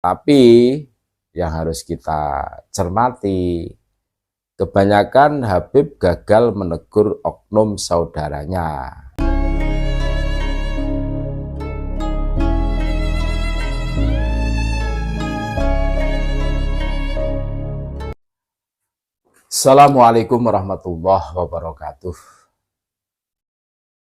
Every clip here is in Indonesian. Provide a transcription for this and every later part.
Tapi yang harus kita cermati, kebanyakan Habib gagal menegur oknum saudaranya. Assalamualaikum warahmatullahi wabarakatuh.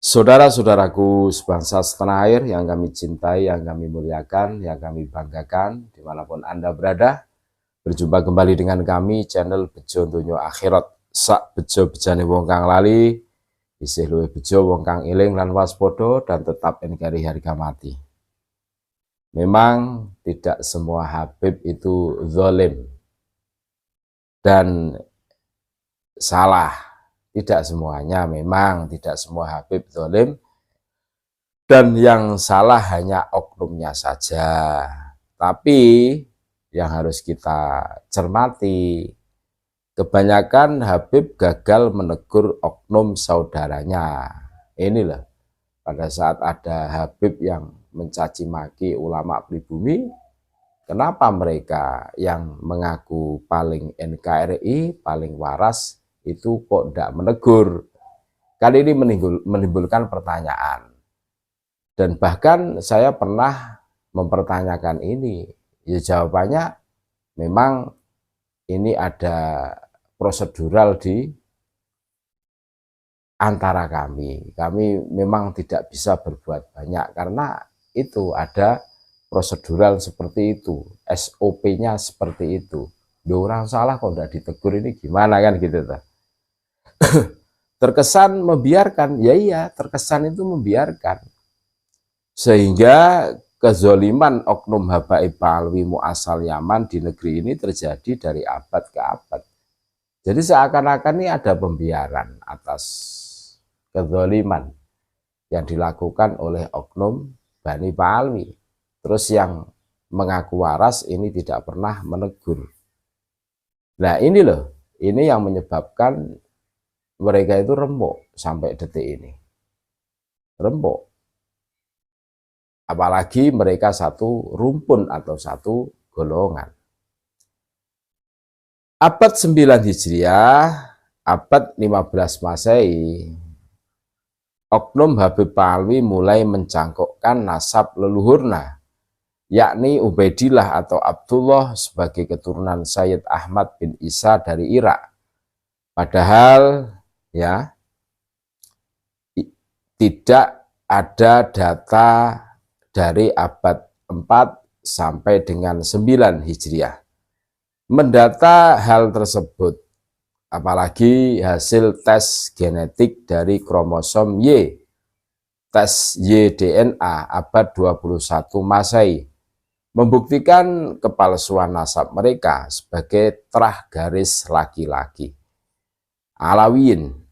Saudara-saudaraku sebangsa setanah air yang kami cintai, yang kami muliakan, yang kami banggakan, dimanapun Anda berada, berjumpa kembali dengan kami, channel Bejo Donya Akhirat. Sak bejo bejane wong kang lali, isih luwih bejo wong kang eling lan waspada dan tetap engkari harga mati. Memang tidak semua Habib itu zalim dan salah. Tidak semuanya, memang tidak semua Habib zalim, dan yang salah hanya oknumnya saja. Tapi yang harus kita cermati, kebanyakan Habib gagal menegur oknum saudaranya. Inilah, pada saat ada Habib yang mencaci maki ulama pribumi, kenapa mereka yang mengaku paling NKRI, paling waras, itu kok tidak menegur? Kali ini menimbulkan pertanyaan. Dan bahkan saya pernah mempertanyakan ini. Ya jawabannya memang ini ada prosedural di antara kami. Kami memang tidak bisa berbuat banyak karena itu ada prosedural seperti itu. SOP-nya seperti itu. Duh, orang salah kok tidak ditegur, ini gimana kan gitu. Terkesan membiarkan, ya iya, terkesan itu membiarkan. Sehingga kezoliman oknum Habaib Alwi Mu'asal Yaman di negeri ini terjadi dari abad ke abad. Jadi seakan-akan ini ada pembiaran atas kezoliman yang dilakukan oleh oknum Bani Alwi. Terus yang mengaku waras ini tidak pernah menegur. Nah ini loh, ini yang menyebabkan mereka itu remuk sampai detik ini. Remuk. Apalagi mereka satu rumpun atau satu golongan. Abad 9 Hijriah, abad 15 Masehi, oknum Habib Alwi mulai mencangkokkan nasab leluhurna, yakni Ubaidillah atau Abdullah sebagai keturunan Sayyid Ahmad bin Isa dari Irak. Padahal ya tidak ada data dari abad 4 sampai dengan 9 Hijriah. Mendata hal tersebut, apalagi hasil tes genetik dari kromosom Y, tes Y-DNA abad 21 Masehi, membuktikan kepalsuan nasab mereka sebagai terah garis laki-laki. Alawiyin.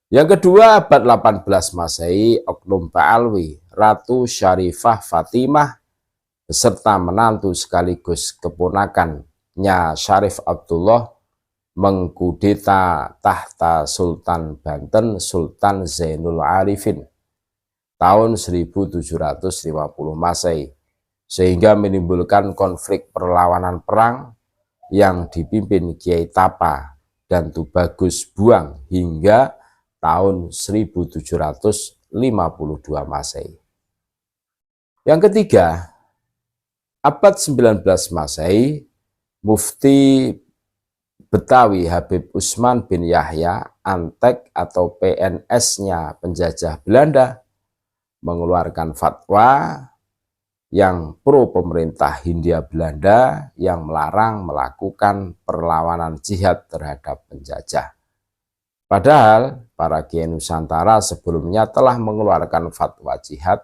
Yang kedua, abad 18 Masehi, oknum Ba'alwi, Ratu Syarifah Fatimah, beserta menantu sekaligus keponakannya Syarif Abdullah, mengkudeta tahta Sultan Banten Sultan Zainul Arifin tahun 1750 Masehi, sehingga menimbulkan konflik perlawanan perang yang dipimpin Kiai Tapa dan Tubagus Buang hingga tahun 1752 Masehi. Yang ketiga, abad 19 Masehi, Mufti Betawi Habib Usman bin Yahya Antek atau PNS-nya penjajah Belanda mengeluarkan fatwa yang pro pemerintah Hindia Belanda yang melarang melakukan perlawanan jihad terhadap penjajah. Padahal para kiai Nusantara sebelumnya telah mengeluarkan fatwa jihad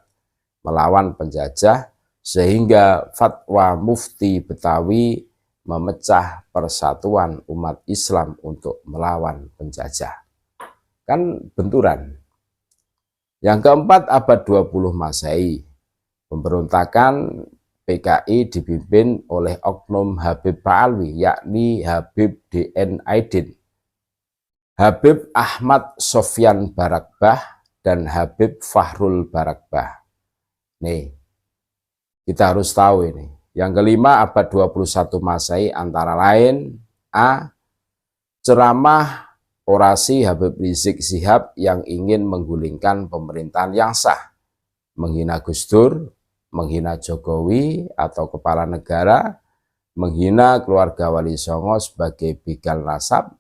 melawan penjajah, sehingga fatwa Mufti Betawi memecah persatuan umat Islam untuk melawan penjajah. Kan benturan. Yang keempat, abad 20 Masehi, pemberontakan PKI dipimpin oleh oknum Habib Ba'alwi, yakni Habib D.N. Aidin, Habib Ahmad Sofyan Barakbah, dan Habib Fahrul Barakbah. Nih, Kita harus tahu ini. Yang kelima, abad 21 Masehi antara lain A. Ceramah orasi Habib Rizik Syihab yang ingin menggulingkan pemerintahan yang sah, menghina Gus Dur, menghina Jokowi atau kepala negara, menghina keluarga Wali Songo sebagai begal nasab,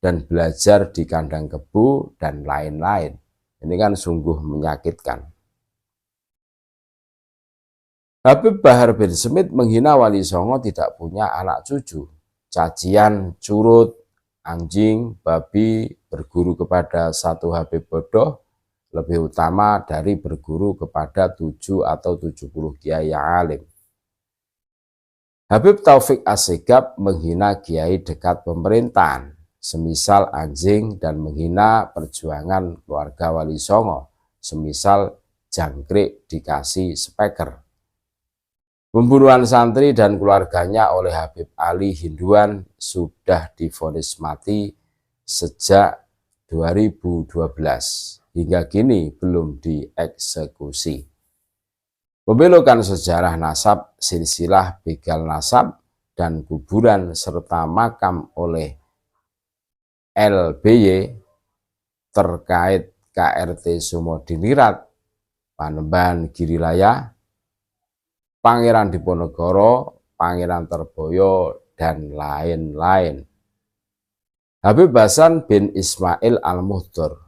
dan belajar di kandang kebu, dan lain-lain. Ini kan sungguh menyakitkan. Habib Bahar bin Smith menghina Wali Songo tidak punya anak cucu. Cacian, curut, anjing, babi, berguru kepada satu Habib bodoh lebih utama dari berguru kepada 7 atau 70 kiai yang alim. Habib Taufik Assegaf menghina kiai dekat pemerintahan, semisal anjing, dan menghina perjuangan keluarga Wali Songo, semisal jangkrik dikasih speker. Pembunuhan santri dan keluarganya oleh Habib Ali Hinduan sudah divonis mati sejak 2012. Hingga kini belum dieksekusi. Pembelokan sejarah nasab, silsilah begal nasab, dan kuburan serta makam oleh LBY terkait KRT Sumodinirat, Panembahan Girilaya, Pangeran Diponegoro, Pangeran Terboyo, dan lain-lain. Habib Hasan bin Ismail Al-Muhdor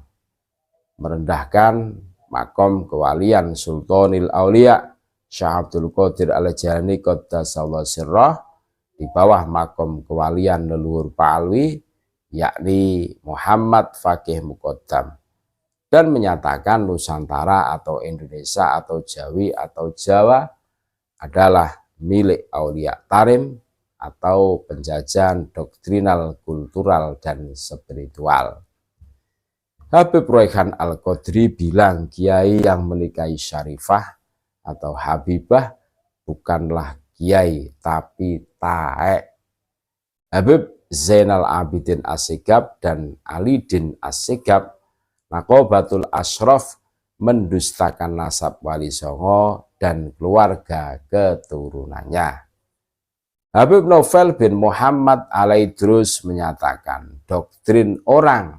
merendahkan makom kewalian Sultanil Aulia Syekh Abdul Qadir Al-Jilani Qaddasallahu sirrah di bawah makom kewalian leluhur Pak Alwi, yakni Muhammad Faqih Muqaddam, dan menyatakan Nusantara atau Indonesia atau Jawi atau Jawa adalah milik Aulia Tarim atau penjajahan doktrinal, kultural, dan spiritual. Habib Royhan Al-Qadri bilang kiai yang menikahi Syarifah atau Habibah bukanlah kiai tapi taek. Habib Zainal Abidin Assegaf dan Alidin Assegaf Naqobatul Ashraf mendustakan nasab Wali Songo dan keluarga keturunannya. Habib Novel bin Muhammad Al-Idrus menyatakan doktrin orang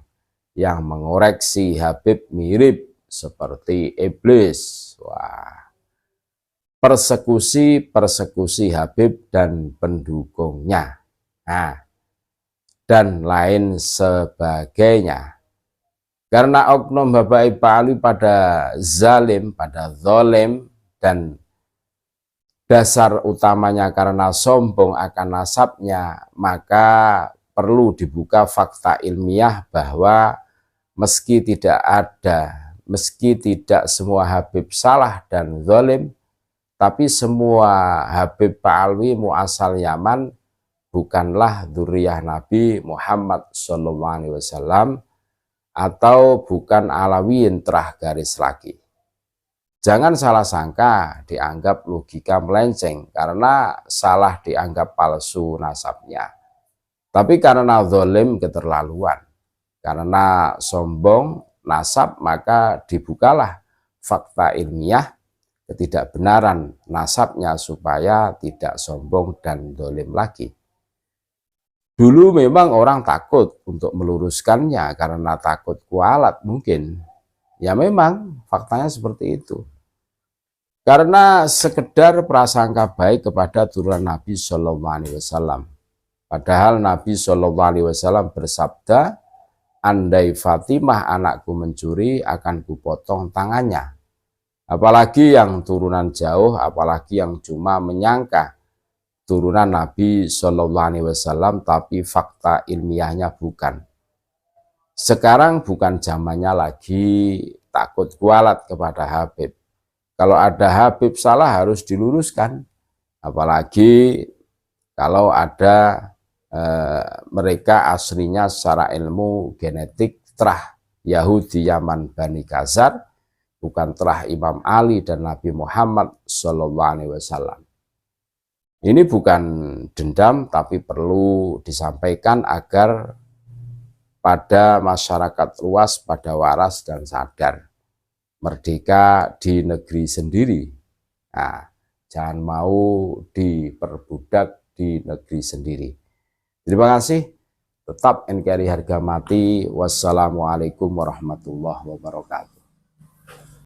yang mengoreksi Habib mirip seperti iblis. Wah. Persekusi Habib dan pendukungnya. Nah, dan lain sebagainya. Karena oknum Bapak Pak Ali pada zalim, pada zalim, dan dasar utamanya karena sombong akan nasabnya, maka perlu dibuka fakta ilmiah bahwa meski tidak semua Habib salah dan zalim, tapi semua Habib Pak Alwi muasal Yaman bukanlah dzurriyyah Nabi Muhammad SAW atau bukan Alawiyin terah garis lagi. Jangan salah sangka dianggap logika melenceng karena salah dianggap palsu nasabnya. Tapi karena zalim keterlaluan, karena sombong nasab, maka dibukalah fakta ilmiah ketidakbenaran nasabnya supaya tidak sombong dan zalim lagi. Dulu memang orang takut untuk meluruskannya karena takut kualat mungkin. Ya memang faktanya seperti itu. Karena sekedar prasangka baik kepada turunan Nabi SAW. Padahal Nabi SAW bersabda, andai Fatimah anakku mencuri akan kupotong tangannya. Apalagi yang turunan jauh, apalagi yang cuma menyangka turunan Nabi SAW tapi fakta ilmiahnya bukan. Sekarang bukan zamannya lagi takut kualat kepada Habib. Kalau ada Habib salah harus diluruskan. Apalagi kalau ada mereka aslinya secara ilmu genetik terah Yahudi Yaman Bani Khazar, bukan terah Imam Ali dan Nabi Muhammad SAW. Ini bukan dendam, tapi perlu disampaikan agar pada masyarakat luas pada waras dan sadar. Merdeka di negeri sendiri. Nah, Jangan mau diperbudak di negeri sendiri. Terima kasih. Tetap NKRI harga mati. Wassalamualaikum warahmatullahi wabarakatuh.